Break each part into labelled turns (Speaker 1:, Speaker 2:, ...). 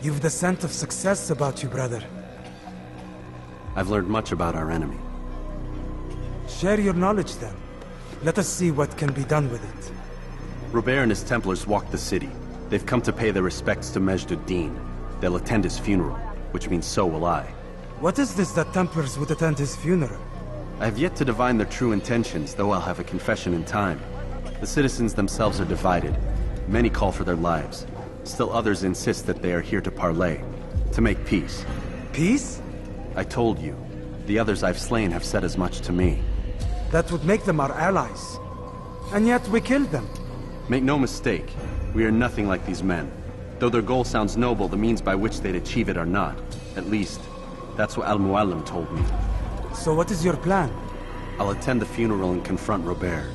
Speaker 1: You've the scent of success about you, brother.
Speaker 2: I've learned much about our enemy.
Speaker 1: Share your knowledge then. Let us see what can be done with it.
Speaker 2: Robert and his Templars walked the city. They've come to pay their respects to Majd-ud-Din. They'll attend his funeral, which means so will I.
Speaker 1: What is this that Templars would attend his funeral?
Speaker 2: I have yet to divine their true intentions, though I'll have a confession in time. The citizens themselves are divided. Many call for their lives. Still others insist that they are here to parley, to make peace.
Speaker 1: Peace?
Speaker 2: I told you. The others I've slain have said as much to me.
Speaker 1: That would make them our allies. And yet we killed them.
Speaker 2: Make no mistake, we are nothing like these men. Though their goal sounds noble, the means by which they'd achieve it are not. At least, that's what Al-Mualim told me.
Speaker 1: So what is your plan?
Speaker 2: I'll attend the funeral and confront Robert.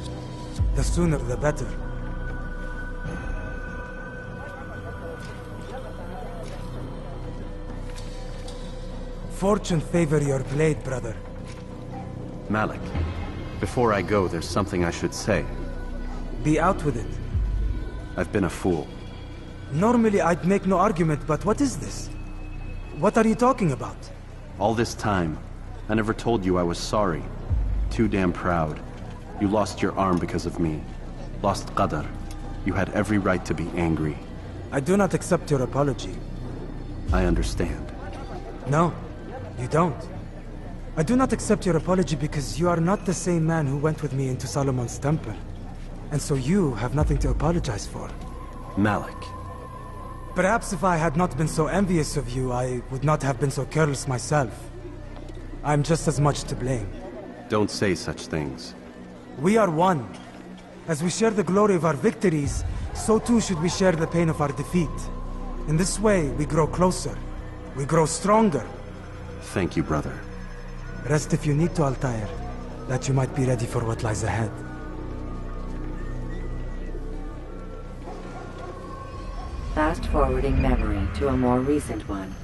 Speaker 1: The sooner the better. Fortune favor your blade, brother.
Speaker 2: Malik, before I go, there's something I should say.
Speaker 1: Be out with it.
Speaker 2: I've been a fool.
Speaker 1: Normally I'd make no argument, but what is this? What are you talking about?
Speaker 2: All this time, I never told you I was sorry. Too damn proud. You lost your arm because of me. Lost Qadr. You had every right to be angry.
Speaker 1: I do not accept your apology.
Speaker 2: I understand.
Speaker 1: No, you don't. I do not accept your apology because you are not the same man who went with me into Solomon's temple. And so you have nothing to apologize for.
Speaker 2: Malik.
Speaker 1: Perhaps if I had not been so envious of you, I would not have been so careless myself. I'm just as much to blame.
Speaker 2: Don't say such things.
Speaker 1: We are one. As we share the glory of our victories, so too should we share the pain of our defeat. In this way, we grow closer. We grow stronger.
Speaker 2: Thank you, brother.
Speaker 1: Rest if you need to, Altair, that you might be ready for what lies ahead.
Speaker 3: Fast-forwarding memory to a more recent one.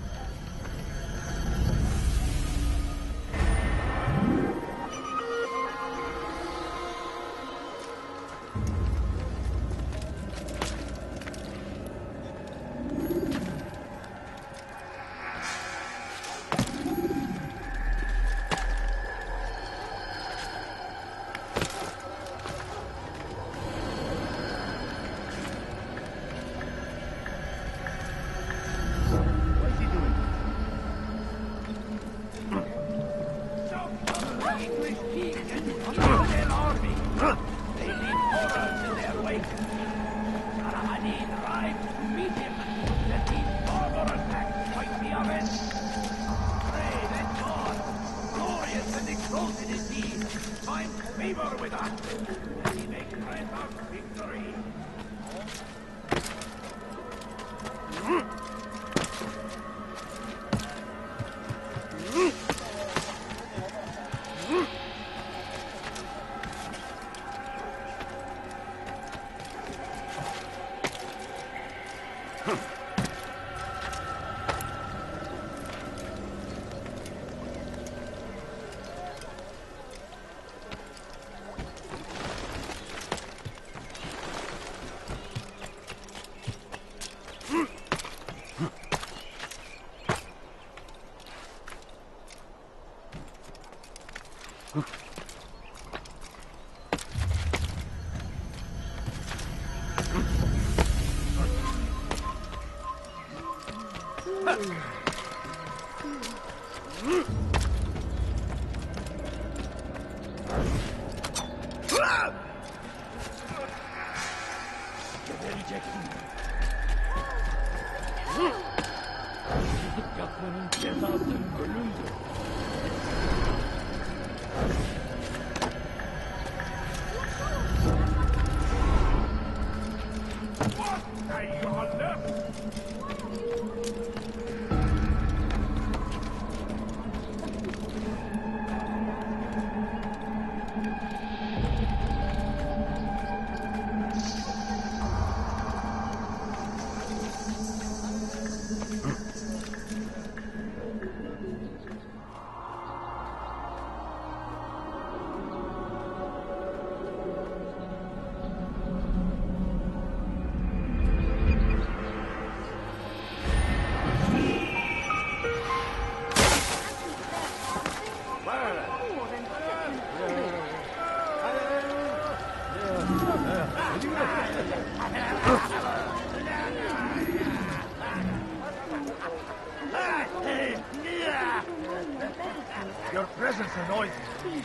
Speaker 4: Your presence annoys me.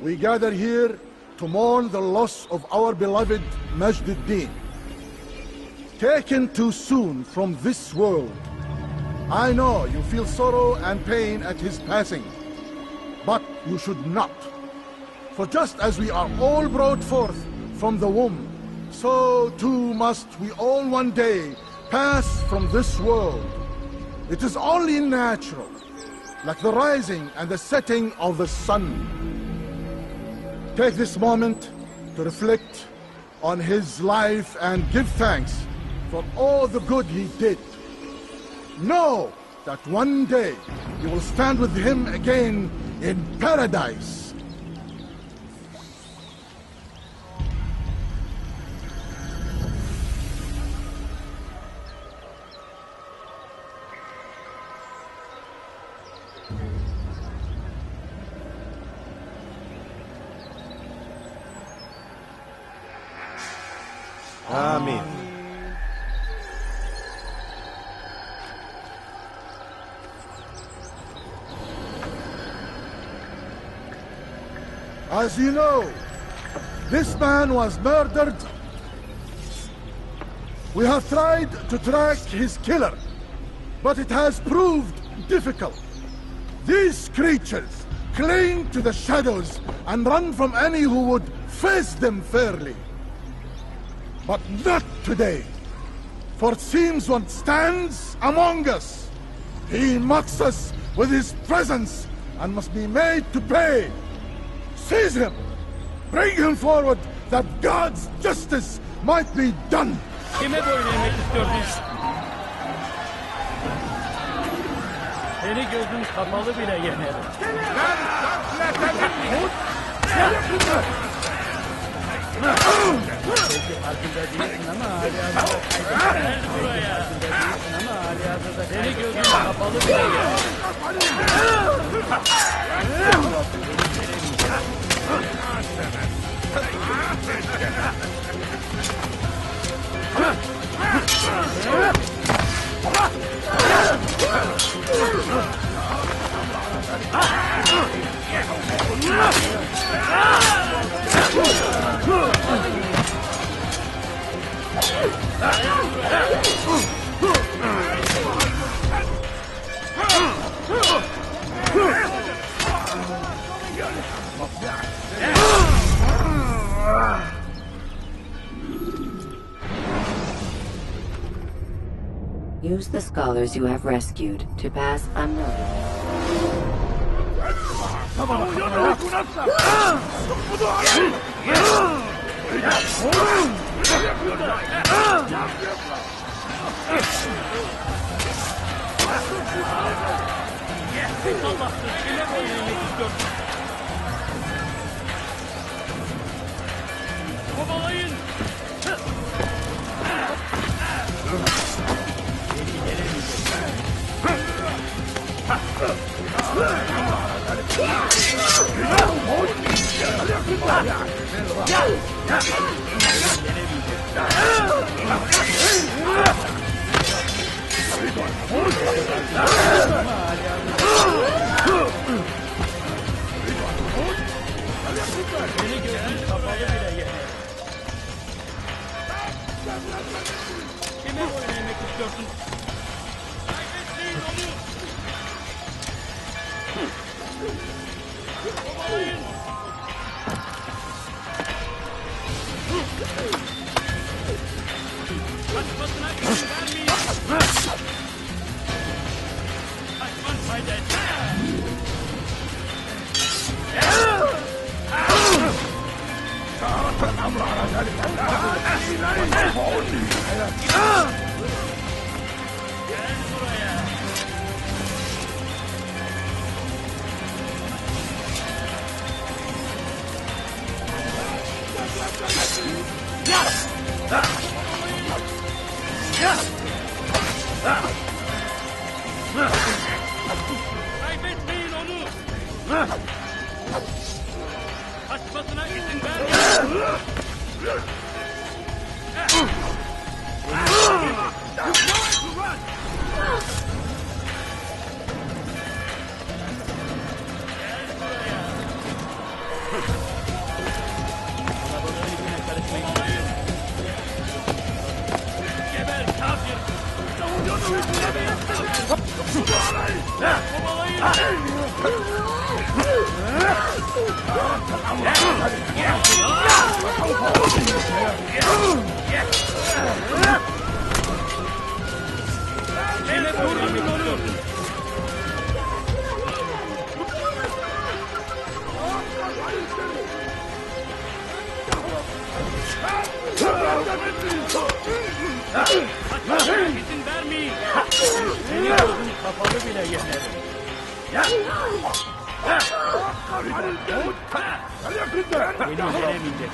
Speaker 5: We gather here to mourn the loss of our beloved Majd-ud-Din. Taken too soon from this world. I know you feel sorrow and pain at his passing, but you should not. For just as we are all brought forth from the womb, so too must we all one day pass from this world. It is only natural, like the rising and the setting of the sun. Take this moment to reflect on his life and give thanks for all the good he did. Know that one day you will stand with him again in paradise.
Speaker 4: Amen.
Speaker 5: As you know, this man was murdered. We have tried to track his killer, but it has proved difficult. These creatures cling to the shadows and run from any who would face them fairly. But not today, for it seems one stands among us. He mocks us with his presence and must be made to pay. Seize him! Bring him forward that God's justice might be done!
Speaker 6: Kime boyun eğmek istiyordun? Seni gözüm kapalı bile yenerim. Belki farkında değilsin ama halihazırda kaybettin. Seni gözüm kapalı bile yenerim.
Speaker 3: Use the scholars you have rescued to pass unnoticed.
Speaker 6: Allah'sız kime boyun eğmek istiyorsun? Kovalayın! Seni gözün kapalı bile yener. Kime boyun eğmek istiyorsun? Kaybetmeyin onu! Kovalayın! Kaçmasına izin vermeyin! Kaybetmeyin onu! Kaçmasına izin vermeyin! Geber kafir! Durdurun onu! Kaçmasına izin vermeyin! Seni gözün kapalı bile yenerim. Beni yenemeyecek.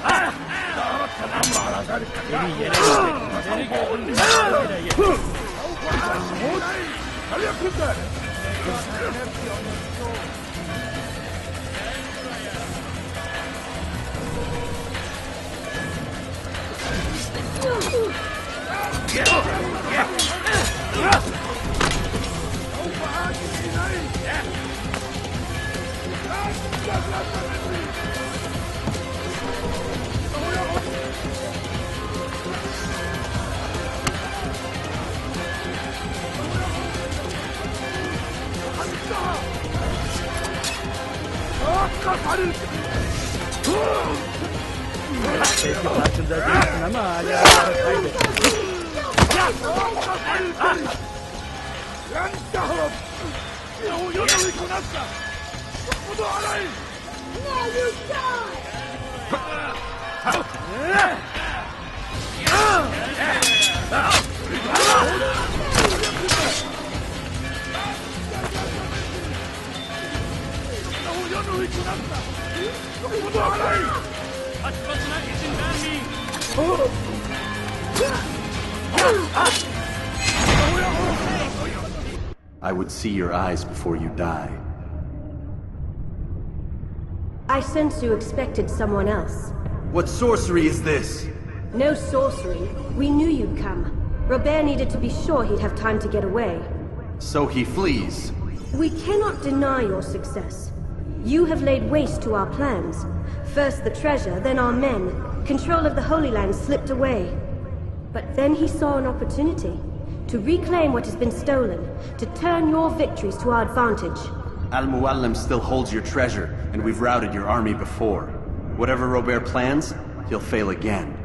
Speaker 6: Beni yenemeyecek. Seni gözün kapalı bile yenerim. Belki farkında değilsin ama hala kaybettin.
Speaker 5: لن تهرب إنه يدرك نفسه خذوا عليه
Speaker 7: Now you die!
Speaker 5: إنه يدرك نفسه خذوا عليه
Speaker 6: Kaçmasına izin vermeyin.
Speaker 2: I would see your eyes before you die.
Speaker 7: I sense you expected someone else.
Speaker 2: What sorcery is this?
Speaker 7: No sorcery. We knew you'd come. Robert needed to be sure he'd have time to get away.
Speaker 2: So he flees.
Speaker 7: We cannot deny your success. You have laid waste to our plans. First the treasure, then our men. Control of the Holy Land slipped away. But then he saw an opportunity to reclaim what has been stolen, to turn your victories to our advantage.
Speaker 2: Al-Muallim still holds your treasure, and we've routed your army before. Whatever Robert plans, he'll fail again.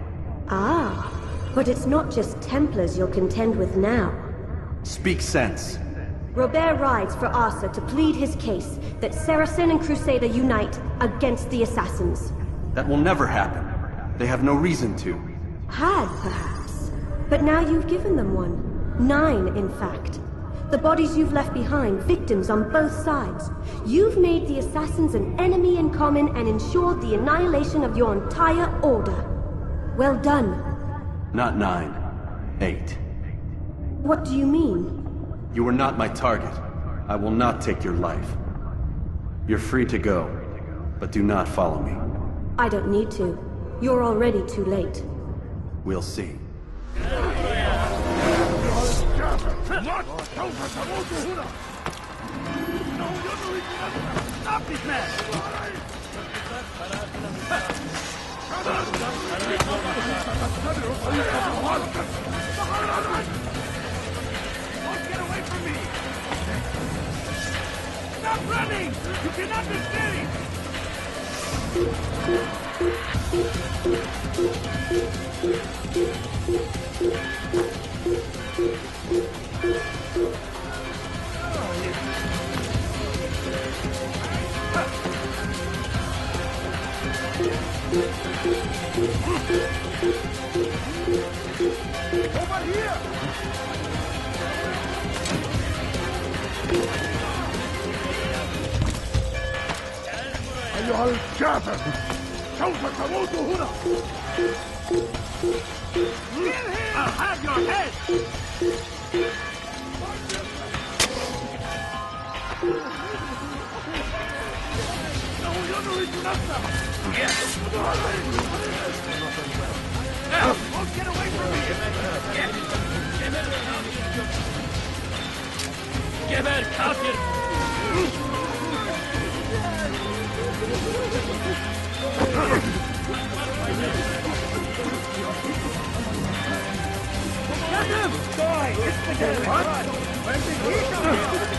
Speaker 7: Ah, but it's not just Templars you'll contend with now.
Speaker 2: Speak sense.
Speaker 7: Robert rides for Arthur to plead his case that Saracen and Crusader unite against the Assassins.
Speaker 2: That will never happen. They have no reason to.
Speaker 7: Had, perhaps. But now you've given them one. 9, in fact. The bodies you've left behind, victims on both sides. You've made the Assassins an enemy in common and ensured the annihilation of your entire order. Well done.
Speaker 2: Not 9. 8.
Speaker 7: What do you mean?
Speaker 2: You are not my target. I will not take your life. You're free to go, but do not follow me.
Speaker 7: I don't need to. You're already too late.
Speaker 2: We'll see.
Speaker 6: Stop this man! Don't get away from me! Stop running! You cannot be stealing!
Speaker 5: Over here! أيها الكافر! سوف تموت هنا!
Speaker 6: I'll have your head! Won't get away from me! Geber kafir! Get him! Die! It's the dead! What? When did he come here?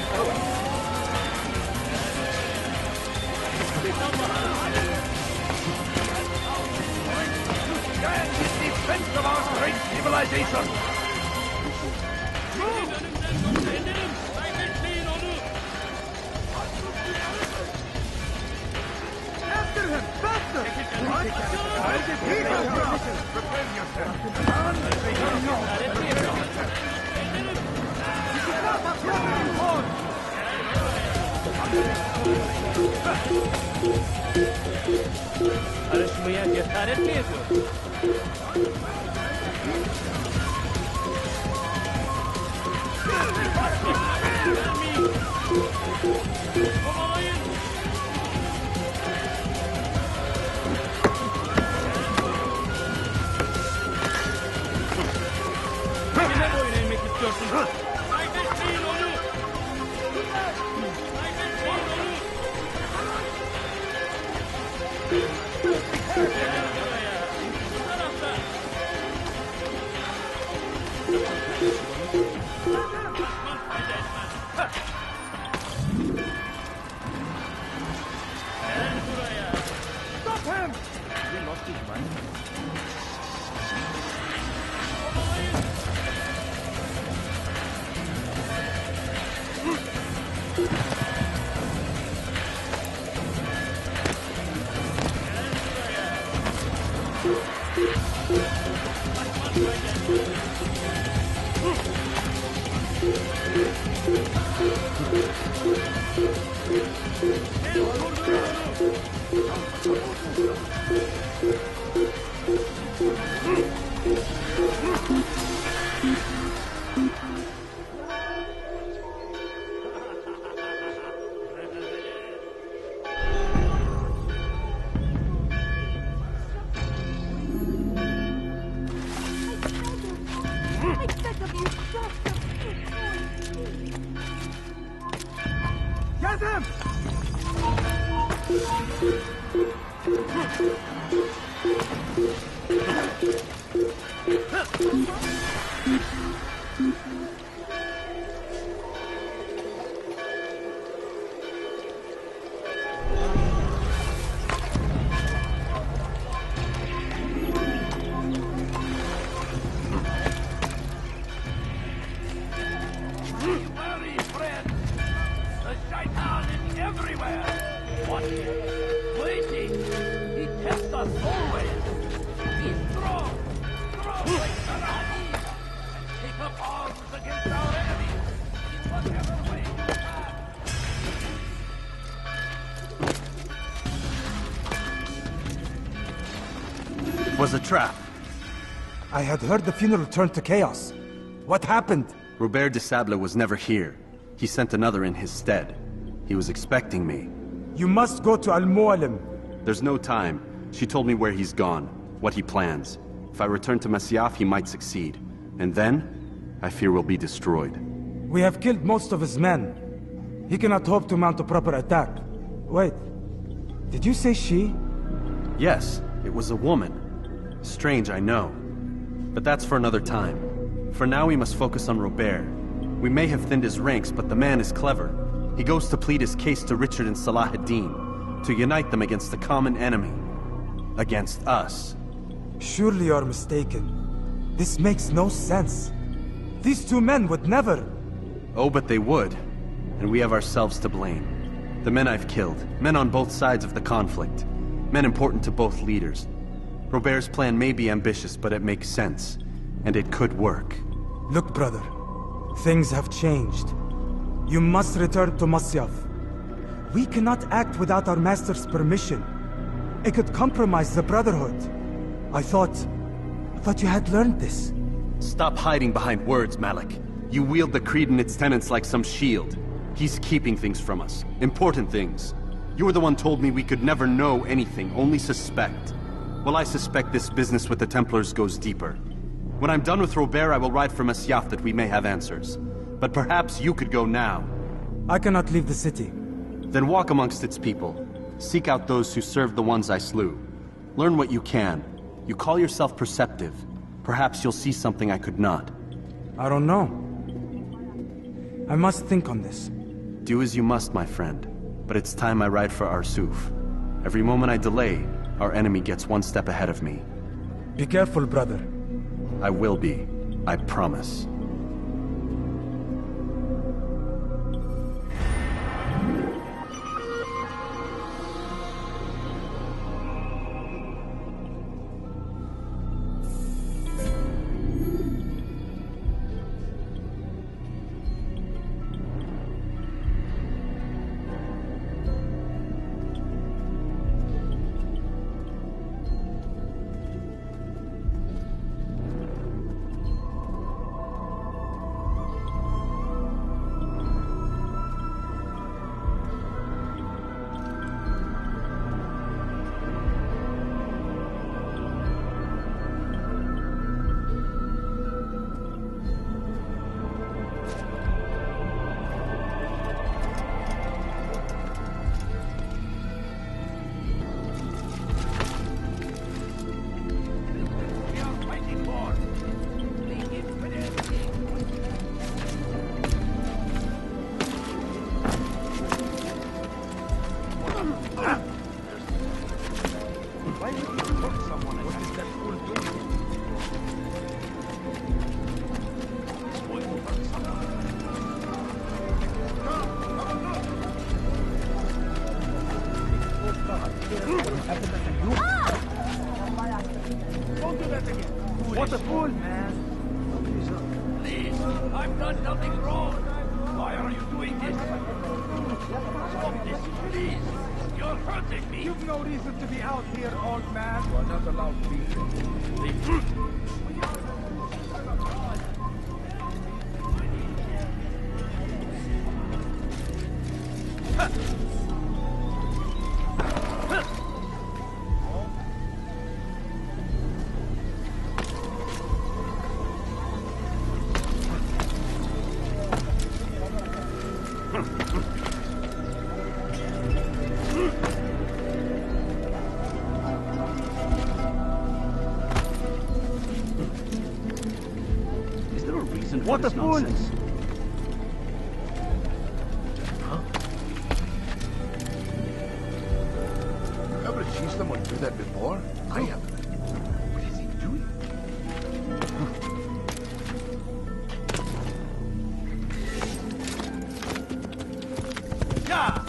Speaker 6: Stand in defense of our great civilization! After him! Faster! What? Where did he come from? Prepare yourself! Karışmaya cesaret mi ediyorsun? Kovalayın! Kime boyun eğmek istiyorsun? Kaybetmeyin onu! Kaybetmeyin onu! Stop him! He lost his mind. Get him!
Speaker 2: It was a trap.
Speaker 1: I had heard the funeral turned to chaos. What happened?
Speaker 2: Robert de Sable was never here. He sent another in his stead. He was expecting me.
Speaker 1: You must go to Al-Mualim.
Speaker 2: There's no time. She told me where he's gone, what he plans. If I return to Masyaf, he might succeed. And then, I fear we'll be destroyed.
Speaker 1: We have killed most of his men. He cannot hope to mount a proper attack. Wait, did you say she?
Speaker 2: Yes, it was a woman. Strange, I know. But that's for another time. For now, we must focus on Robert. We may have thinned his ranks, but the man is clever. He goes to plead his case to Richard and Salah ad-Din, to unite them against the common enemy. Against us.
Speaker 1: Surely you're mistaken. This makes no sense. These two men would never...
Speaker 2: Oh, but they would. And we have ourselves to blame. The men I've killed, men on both sides of the conflict. Men important to both leaders. Robert's plan may be ambitious, but it makes sense. And it could work.
Speaker 1: Look, brother. Things have changed. You must return to Masyaf. We cannot act without our master's permission. It could compromise the Brotherhood. I thought you had learned this.
Speaker 2: Stop hiding behind words, Malik. You wield the Creed and its tenets like some shield. He's keeping things from us. Important things. You were the one told me we could never know anything, only suspect. Well, I suspect this business with the Templars goes deeper. When I'm done with Robert, I will ride for Masyaf that we may have answers. But perhaps you could go now.
Speaker 1: I cannot leave the city.
Speaker 2: Then walk amongst its people. Seek out those who served the ones I slew. Learn what you can. You call yourself perceptive. Perhaps you'll see something I could not.
Speaker 1: I don't know. I must think on this.
Speaker 2: Do as you must, my friend. But it's time I ride for Arsuf. Every moment I delay, our enemy gets one step ahead of me.
Speaker 1: Be careful, brother.
Speaker 2: I will be. I promise.
Speaker 6: What a fool, man! Please, I've done nothing wrong. Why are you doing this? Stop this, please. You're hurting me.
Speaker 4: You've no reason to be out here, old man. You are not allowed to be here.
Speaker 6: What a fool!
Speaker 4: Ever seen someone do that before? I haven't. What is he doing?
Speaker 6: Yeah!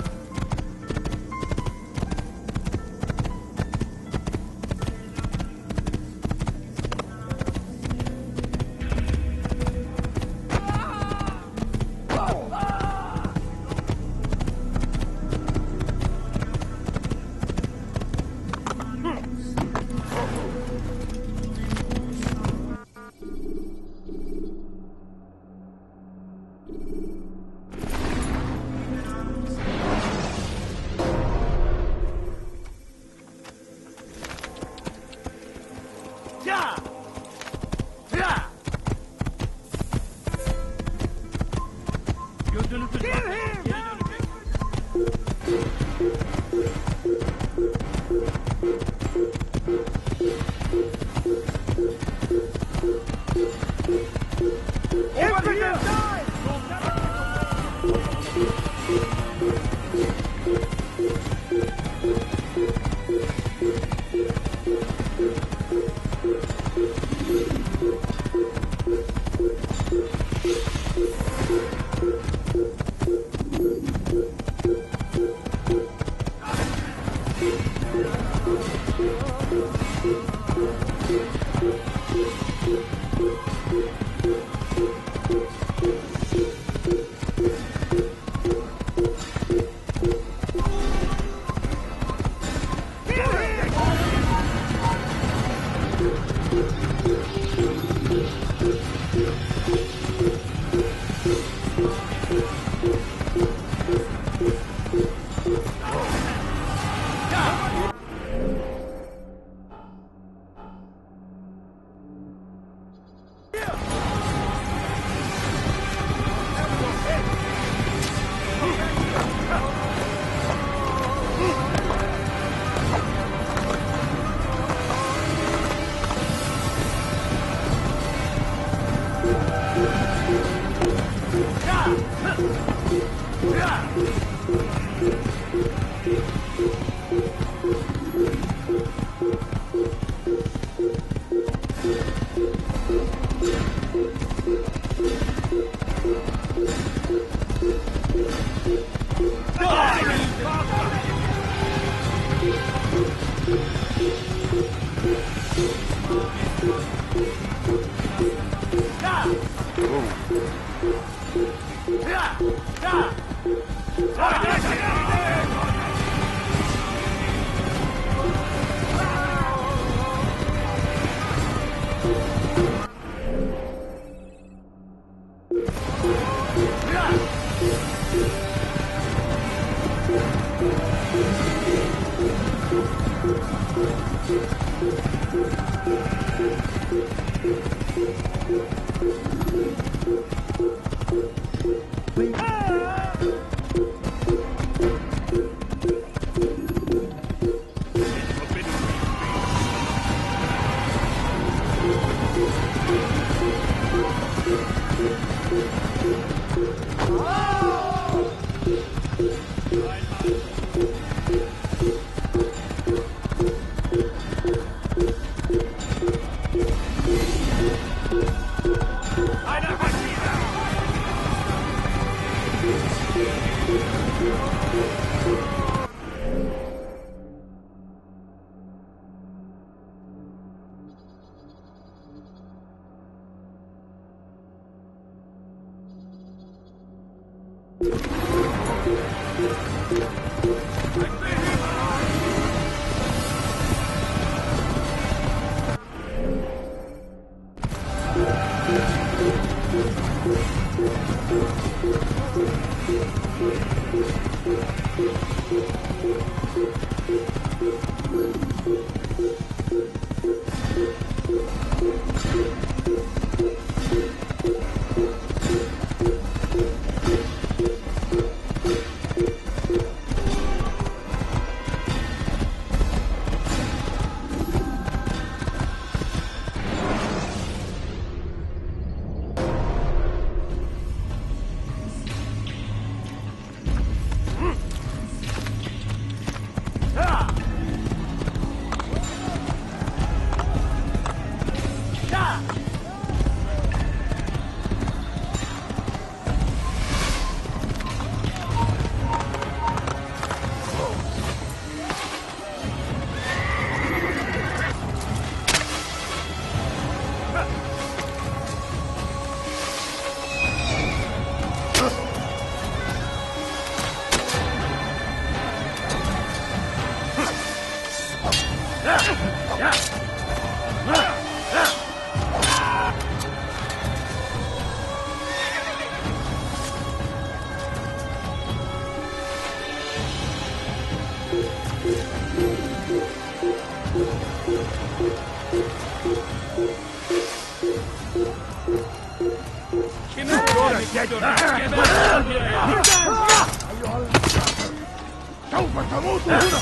Speaker 4: سوف تموت هنا.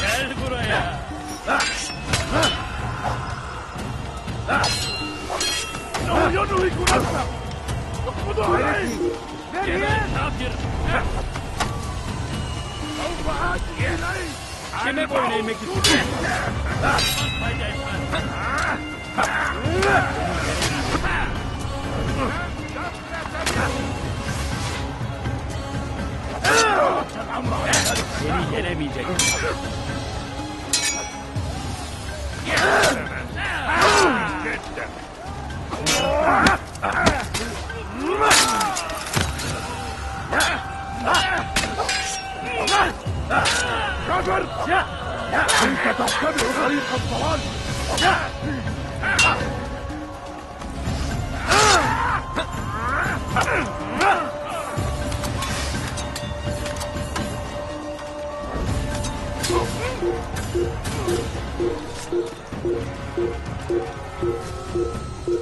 Speaker 6: Gel buraya.
Speaker 4: إنه ينهك نفسه. اقبضوا عليه.
Speaker 6: Geber kafir.
Speaker 4: سوف آتي إليه.
Speaker 6: Kime boyun eğmek istiyorsun? Fayda etmez. Seni yenemeyecek.
Speaker 4: كفر! أنت تتبع طريق الضلال!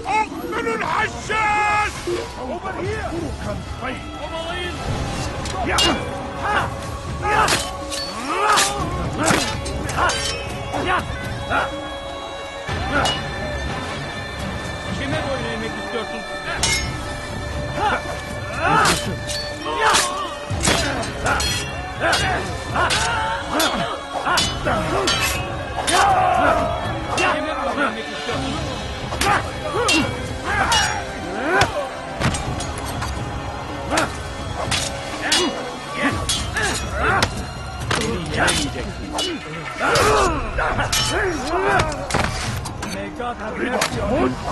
Speaker 4: أقتل الحشاش! Over here!
Speaker 6: Kovalayın. Kime boyun eğmek istiyorsun? Kime boyun eğmek istiyorsun? Seni yenemeyeceksin. May God have mercy on his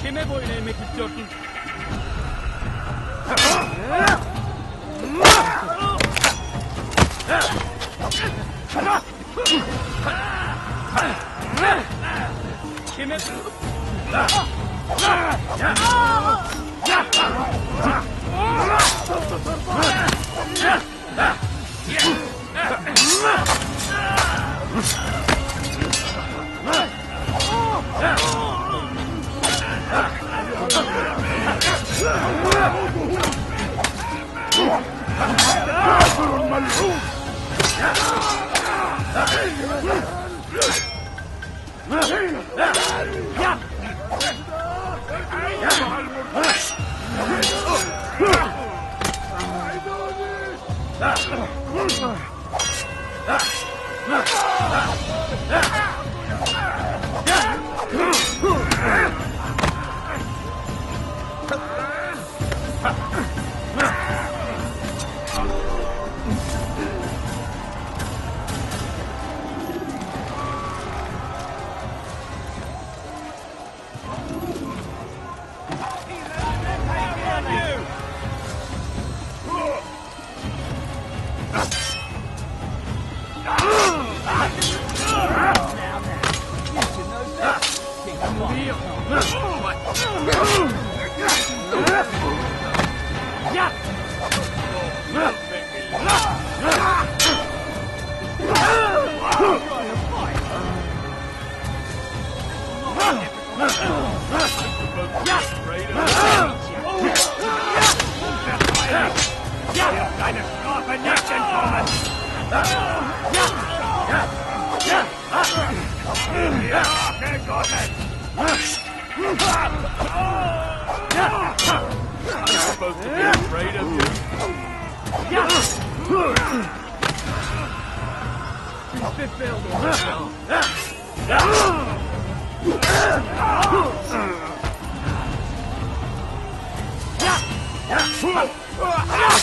Speaker 6: Kime boyun eğmek istiyorsun? Kime...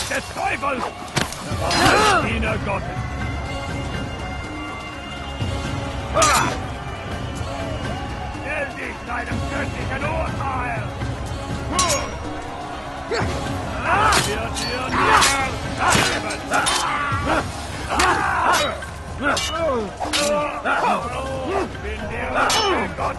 Speaker 6: Des Teufels! Diener Gottes! Stell dich deinem göttlichen Urteil! Wird dir Ich bin der Gott!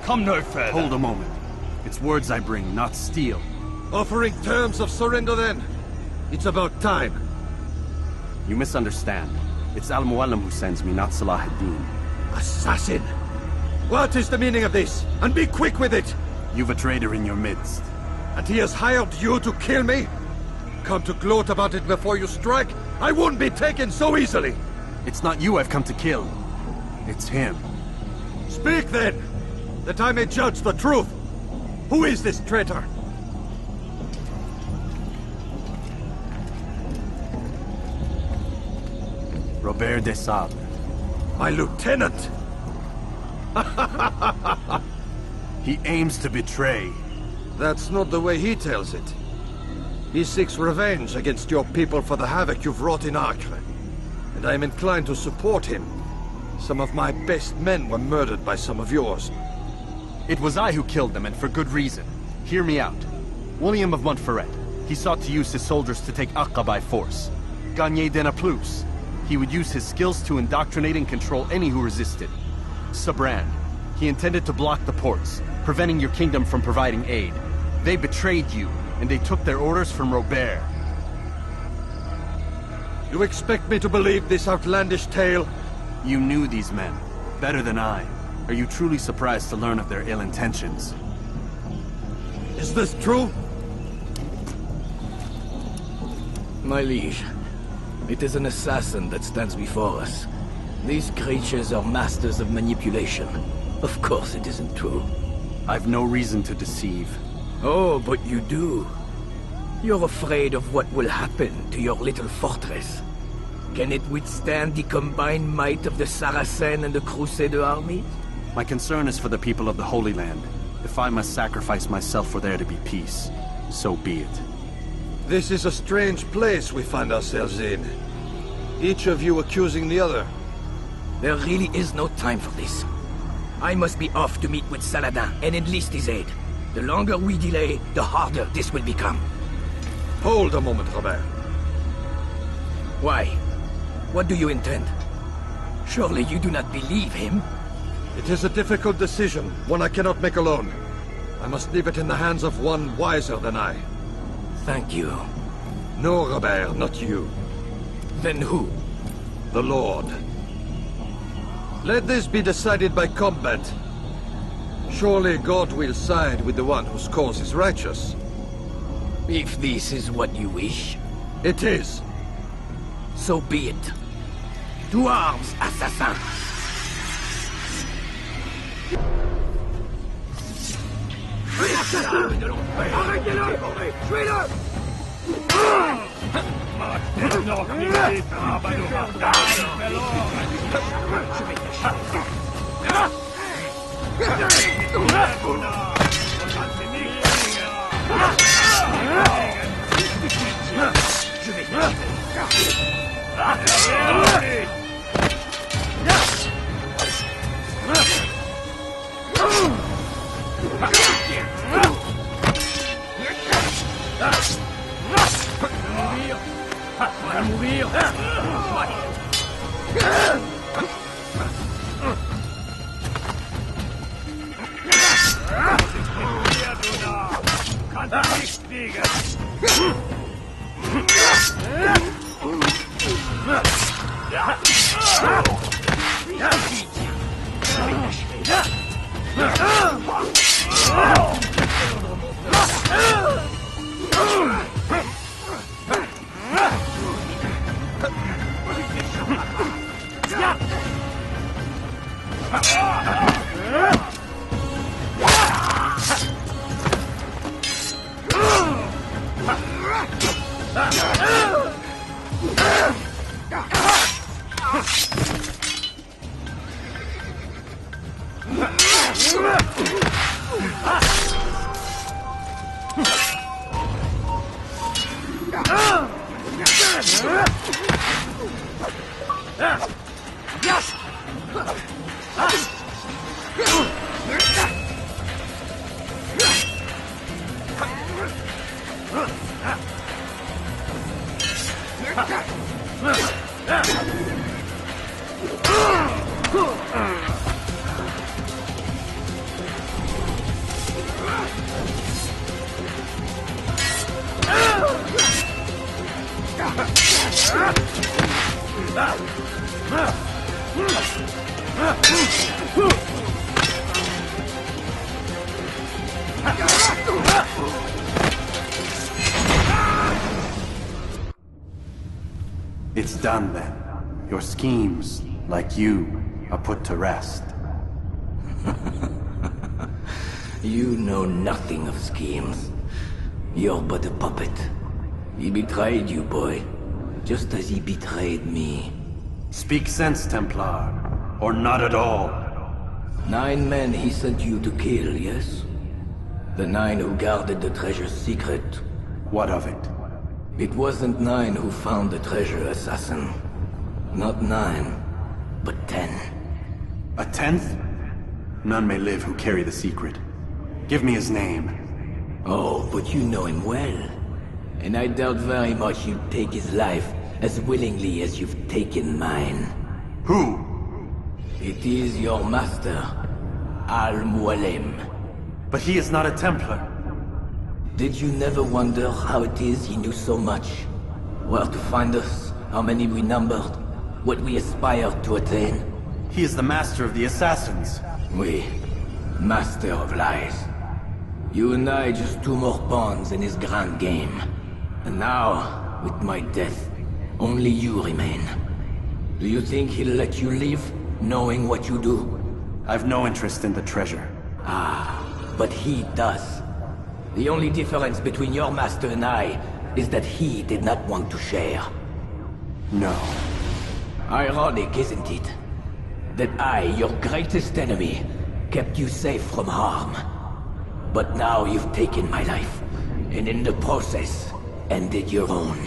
Speaker 8: Come no further.
Speaker 2: Hold a moment. It's words I bring, not steel.
Speaker 9: Offering terms of surrender then? It's about time.
Speaker 2: You misunderstand. It's Al-Mualim who sends me, not Salah ad-Din.
Speaker 9: Assassin! What is the meaning of this? And be quick with it!
Speaker 2: You've a traitor in your midst.
Speaker 9: And he has hired you to kill me? Come to gloat about it before you strike? I wouldn't be taken so easily!
Speaker 2: It's not you I've come to kill. It's him.
Speaker 9: Speak then, that I may judge the truth. Who is this traitor?
Speaker 2: Robert de Sable.
Speaker 9: My lieutenant!
Speaker 2: He aims to betray.
Speaker 9: That's not the way he tells it. He seeks revenge against your people for the havoc you've wrought in Acre. And I am inclined to support him. Some of my best men were murdered by some of yours.
Speaker 2: It was I who killed them, and for good reason. Hear me out. William of Montferrat. He sought to use his soldiers to take Acre by force. Gagné de Naplouse. He would use his skills to indoctrinate and control any who resisted. Sabrand. He intended to block the ports, preventing your kingdom from providing aid. They betrayed you, and they took their orders from Robert.
Speaker 9: You expect me to believe this outlandish tale?
Speaker 2: You knew these men, better than I. Are you truly surprised to learn of their ill intentions?
Speaker 9: Is this true?
Speaker 6: My liege, it is an assassin that stands before us. These creatures are masters of manipulation. Of course it isn't true.
Speaker 2: I've no reason to deceive.
Speaker 6: Oh, but you do. You're afraid of what will happen to your little fortress. Can it withstand the combined might of the Saracen and the Crusader army?
Speaker 2: My concern is for the people of the Holy Land. If I must sacrifice myself for there to be peace, so be it.
Speaker 9: This is a strange place we find ourselves in. Each of you accusing the other.
Speaker 6: There really is no time for this. I must be off to meet with Saladin and enlist his aid. The longer we delay, the harder this will become.
Speaker 9: Hold a moment, Robert.
Speaker 6: Why? What do you intend? Surely you do not believe him?
Speaker 9: It is a difficult decision, one I cannot make alone. I must leave it in the hands of one wiser than I.
Speaker 6: Thank you.
Speaker 9: No, Robert, not you.
Speaker 6: Then who?
Speaker 9: The Lord. Let this be decided by combat. Surely God will side with the one whose cause is righteous.
Speaker 6: If this is what you wish,
Speaker 9: It is.
Speaker 6: so be it. To arms, assassin!
Speaker 2: done then. Your schemes, like you, are put to rest.
Speaker 6: You know nothing of schemes. You're but a puppet. He betrayed you, boy. Just as he betrayed me.
Speaker 2: Speak sense, Templar. Or not at all.
Speaker 6: 9 men he sent you to kill, yes? The 9 who guarded the treasure's secret.
Speaker 2: What of it?
Speaker 6: It wasn't 9 who found the treasure, assassin. Not 9, but 10.
Speaker 2: A 10th? None may live who carry the secret. Give me his name.
Speaker 6: Oh, but you know him well. And I doubt very much you'd take his life as willingly as you've taken mine.
Speaker 2: Who?
Speaker 6: It is your master, Al-Mualim.
Speaker 2: But he is not a Templar.
Speaker 6: Did you never wonder how it is he knew so much? Where to find us, how many we numbered, what we aspired to attain?
Speaker 2: He is the master of the assassins.
Speaker 6: We, master of lies. You and I just 2 more pawns in his grand game. And now, with my death, only you remain. Do you think he'll let you live, knowing what you do?
Speaker 2: I've no interest in the treasure.
Speaker 6: Ah, but he does. The only difference between your master and I is that he did not want to share.
Speaker 2: No.
Speaker 6: Ironic, isn't it? That I, your greatest enemy, kept you safe from harm. But now you've taken my life, and in the process, ended your own.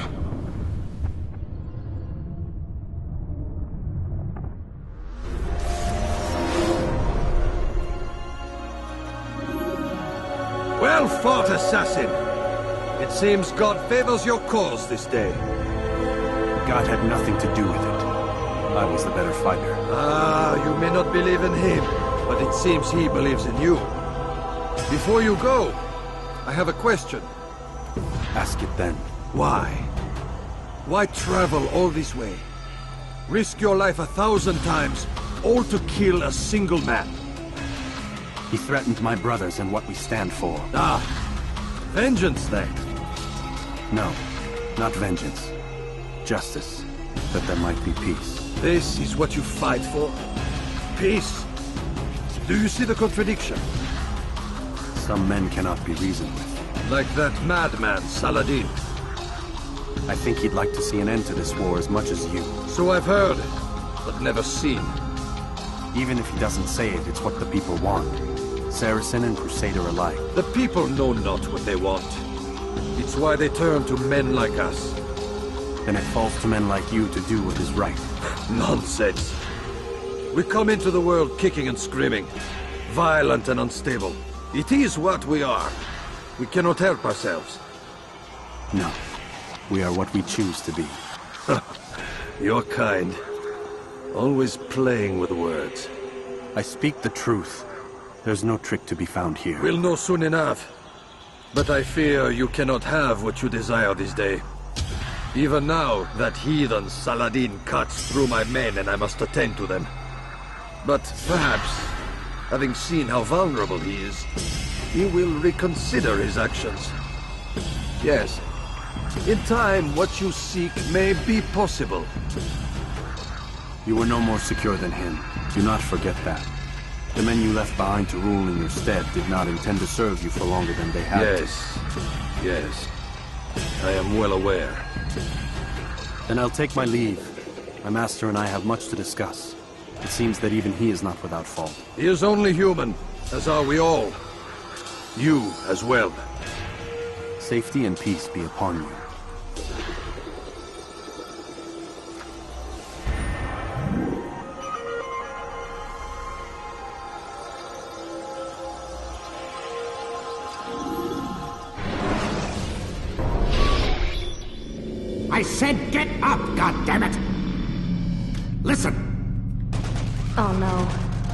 Speaker 9: Well fought, assassin! It seems God favors your cause this day.
Speaker 2: God had nothing to do with it. I was the better fighter.
Speaker 9: Ah, you may not believe in him, but it seems he believes in you. Before you go, I have a question.
Speaker 2: Ask it then.
Speaker 9: Why? Why travel all this way? Risk your life 1,000 times, all to kill a single man.
Speaker 2: He threatened my brothers and what we stand for.
Speaker 9: Ah, vengeance then.
Speaker 2: No, not vengeance. Justice, that there might be peace.
Speaker 9: This is what you fight for? Peace? Do you see the contradiction?
Speaker 2: Some men cannot be reasoned with.
Speaker 9: Like that madman, Saladin.
Speaker 2: I think he'd like to see an end to this war as much as you.
Speaker 9: So I've heard, but never seen.
Speaker 2: Even if he doesn't say it, it's what the people want. Saracen and Crusader alike.
Speaker 9: The people know not what they want. It's why they turn to men like us.
Speaker 2: Then it falls to men like you to do what is right.
Speaker 9: Nonsense. We come into the world kicking and screaming, violent and unstable. It is what we are. We cannot help ourselves.
Speaker 2: No. We are what we choose to be.
Speaker 9: You're kind. Always playing with words.
Speaker 2: I speak the truth. There's no trick to be found here.
Speaker 9: We'll know soon enough. But I fear you cannot have what you desire this day. Even now, that heathen Saladin cuts through my men and I must attend to them. But perhaps, having seen how vulnerable he is, he will reconsider his actions. Yes, in time, what you seek may be possible.
Speaker 2: You were no more secure than him. Do not forget that. The men you left behind to rule in your stead did not intend to serve you for longer than they had to.
Speaker 9: Yes. I am well aware.
Speaker 2: Then I'll take my leave. My master and I have much to discuss. It seems that even he is not without fault.
Speaker 9: He is only human, as are we all. You as well.
Speaker 2: Safety and peace be upon you.
Speaker 10: I said get up, goddammit! Listen!
Speaker 7: Oh no.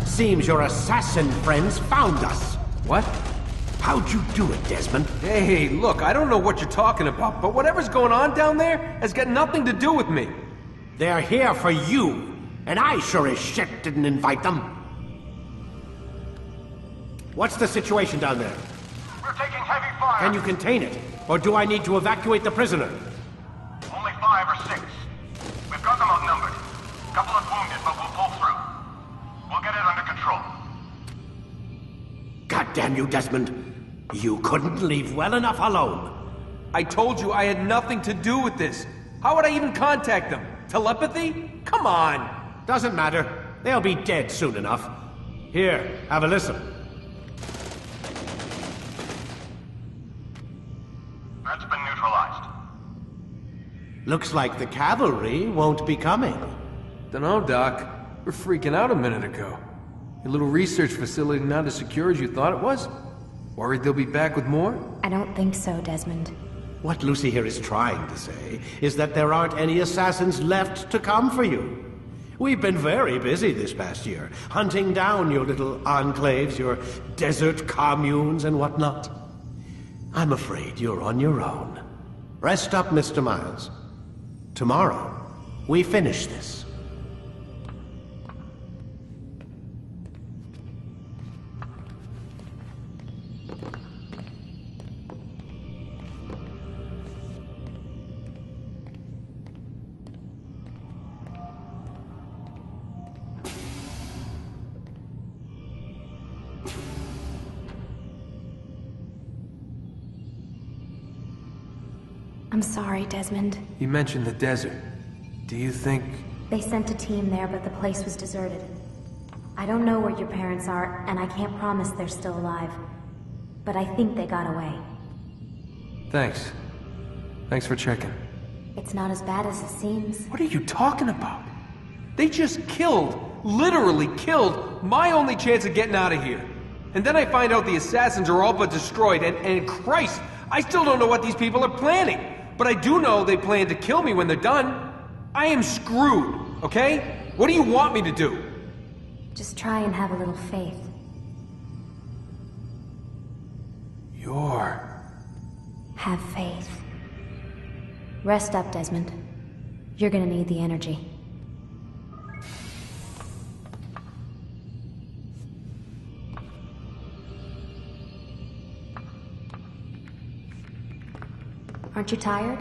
Speaker 10: Seems your assassin friends found us.
Speaker 8: What?
Speaker 10: How'd you do it, Desmond?
Speaker 8: Hey, look, I don't know what you're talking about, but whatever's going on down there has got nothing to do with me.
Speaker 10: They're here for you, and I sure as shit didn't invite them. What's the situation down there?
Speaker 11: We're taking heavy fire.
Speaker 10: Can you contain it? Or do I need to evacuate the prisoner?
Speaker 11: Only 5 or 6. We've got the
Speaker 10: Goddamn you, Desmond. You couldn't leave well enough alone.
Speaker 8: I told you I had nothing to do with this. How would I even contact them? Telepathy? Come on!
Speaker 10: Doesn't matter. They'll be dead soon enough. Here, have a listen.
Speaker 11: That's been neutralized.
Speaker 10: Looks like the cavalry won't be coming.
Speaker 8: Dunno, Doc. We're freaking out a minute ago. Your little research facility not as secure as you thought it was? Worried they'll be back with more?
Speaker 12: I don't think so, Desmond.
Speaker 10: What Lucy here is trying to say is that there aren't any assassins left to come for you. We've been very busy this past year, hunting down your little enclaves, your desert communes and whatnot. I'm afraid you're on your own. Rest up, Mr. Miles. Tomorrow, we finish this.
Speaker 12: I'm sorry, Desmond.
Speaker 8: You mentioned the desert. Do you think...
Speaker 12: They sent a team there, but the place was deserted. I don't know where your parents are, and I can't promise they're still alive. But I think they got away.
Speaker 8: Thanks. Thanks for checking.
Speaker 12: It's not as bad as it seems.
Speaker 8: What are you talking about? They just killed, literally killed, my only chance of getting out of here. And then I find out the assassins are all but destroyed, and Christ, I still don't know what these people are planning. But I do know they plan to kill me when they're done. I am screwed, okay? What do you want me to do?
Speaker 12: Just try and have a little faith. Have faith. Rest up, Desmond. You're gonna need the energy. Aren't you tired?